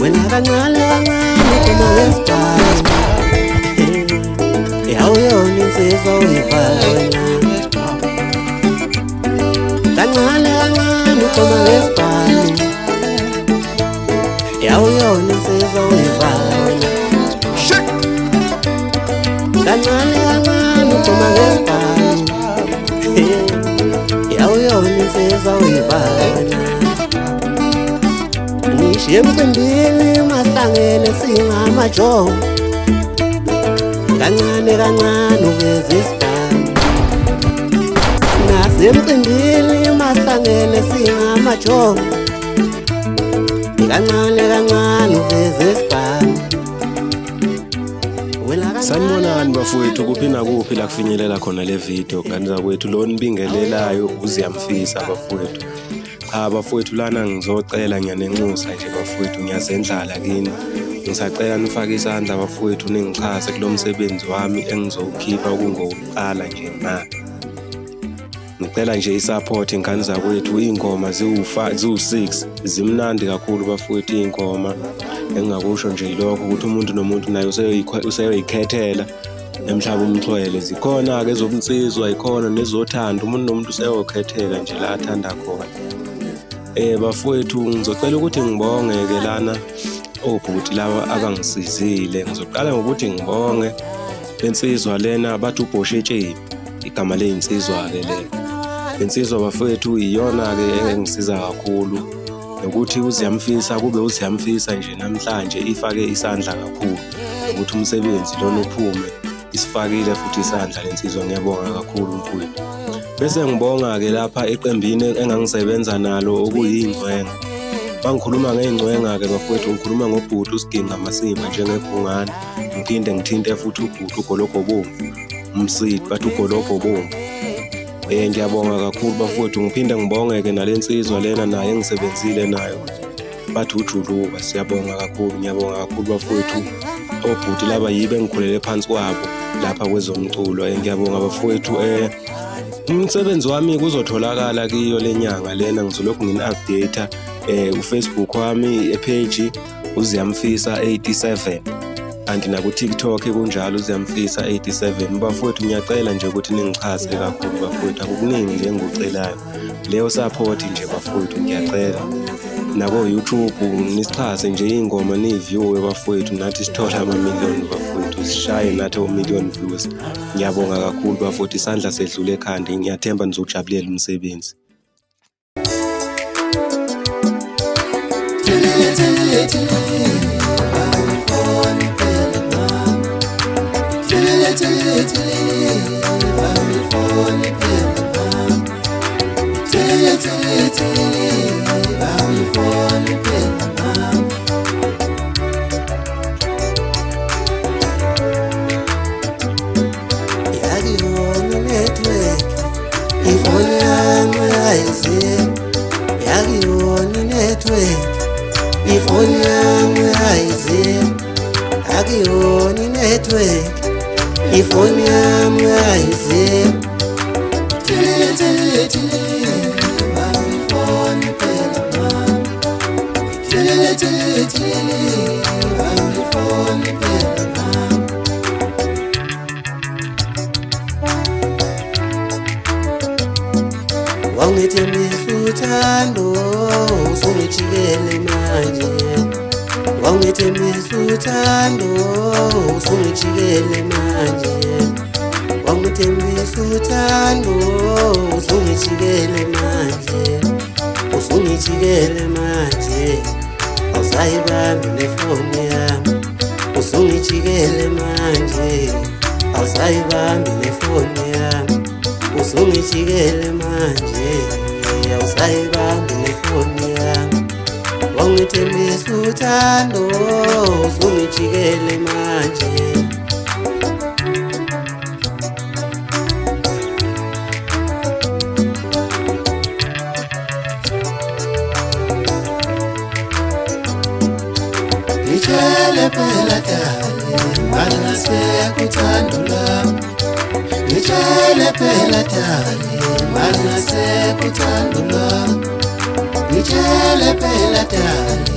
wena kancane kancane uma ngesibhalo awuyona insizwa uyivala wena kancane kancane uma ngesibhalo awuyona insizwa uyivala wena kancane kancane uma ngesibhalo awuyona insizwa uyivala wena ngishiye emcimbini mahlangene singamajongo kancane kancane uveze isibhamu nasemcimbini mahlangene singamajongo kancane kancane uveze isibhamu. Sanibonani bafowethu, kuphi nakuphi la kufinyelela khona le video ngani zakwethu lo nibingelelayo uziyamfisa bafowethu. Bafowethu lana ngizocela ngiyanenxusa nje bafowethu, ngiyazendlala kini. Ngisacela nifake isandla bafowethu ningixhase kulo msebenzi wami engizowukhipha kungokuqala nje na. Ngicela nje isupport ingane zakwethu, ingoma ziwu6 zimnandi kakhulu bafowethu ingoma. Engingakusho nje lokho ukuthi umuntu nomuntu naye useyoyikhethela emhlaba umxhwele. Zikhona ke ezobunsizwa, ikhona nezothanda, umuntu nomuntu useyokhethela nje la athanda khona. Bafowethu ngizocela ukuthi ngibonge-ke lana obhuti laba abangisizile. Ngizoqala ngokuthi ngibonge lensizwa lena bathi uBoshetsheni, igama leyinsizwa-ke le nsizwa bafowethu iyona-ke engisiza kakhulu, nokuthi uziyamfisa kube uziyamfisa nje namhlanje ifake isandla kakhulu ukuthi umsebenzi lona uphume. Isifakile futhi isandla lensizwa, ngiyabonga kakhulu mfowethu. Bese ngibonga-ke lapha eqembini engangisebenza nalo okuyingcwenga. Bangikhuluma ngey'ngcwenga-ke bafowethu, ngikhuluma ngobhuti uSiginqa Masimba njengebhungane. Ngiphinde ngithinte futhi ubhuti uGolobho Bomvu umsidi bathi uGolobho Bomvu. Ngiyabonga kakhulu bafowethu. Ngiphinde ngibonge-ke nalensizwa lena naye engisebenzile nayo bathi uJuluka. Siyabonga kakhulu, ngiyabonga kakhulu bafowethu. Obhuti laba yibe engikhulele phansi kwabo lapha kwezomculo. Ngiyabonga bafowethu. Umsebenzi wami kuzotholakala kiyo lenyanga lena, ngizolokhu ngini-update uFacebook wami epage uziyamfisa 87, kanti naku-TikTok kunjalo uziyamfisa 87. Bafowethu ngiyacela nje ukuthi ningixhase kakhulu bafowethu, akukuningi nje engikucelayo, leyo support nje bafowethu ngiyacela. Nako-YouTube nisixhase nje ingoma niyiviewe bafowethu, nathi sithola ama-million bafowethu, sishaye nathi o-million views. Ngiyabonga kakhulu bafowethu, isandla sedlule ekhanda. Ngiyathemba nizojabulela umsebenzi. Ifoni yami ayizimi, yakuyona inetwork. Ifoni yami ayizimi, yakuyona inetwork. Ifoni yami ayizimi. Wangithembisa uthando usungijikele manje. Wangithembisa uthando usungijikele manje. Wangithembisa uthando usungijikele manje. Usungijikele manje, awusayibambi nefoni yami. Usungijikele manje, awusayibambi nefoni yami. Usungijikele manje, awusayibambi nefoni yami. Wangithembisa uthando usungijikele manje. Ngitshele phela dali, mali ngasekuthando lami. Ngitshele phela dali, mali ngasekuthando lami. Ngitshele phela dali,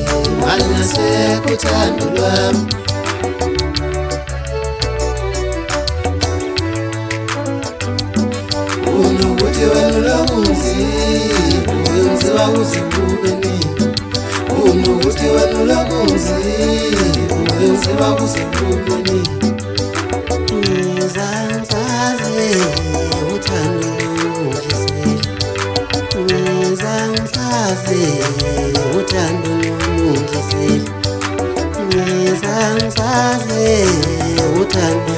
Alungasekho uthando lwami. Unokuthi wena ulokunzima wenziwa kuzikubeni. Unokuthi wena ulokunzima wenziwa kuzikubeni. Ngizangisaze uthando lungise. Ngizangisaze uthando lungise. Ngizangisaze uthando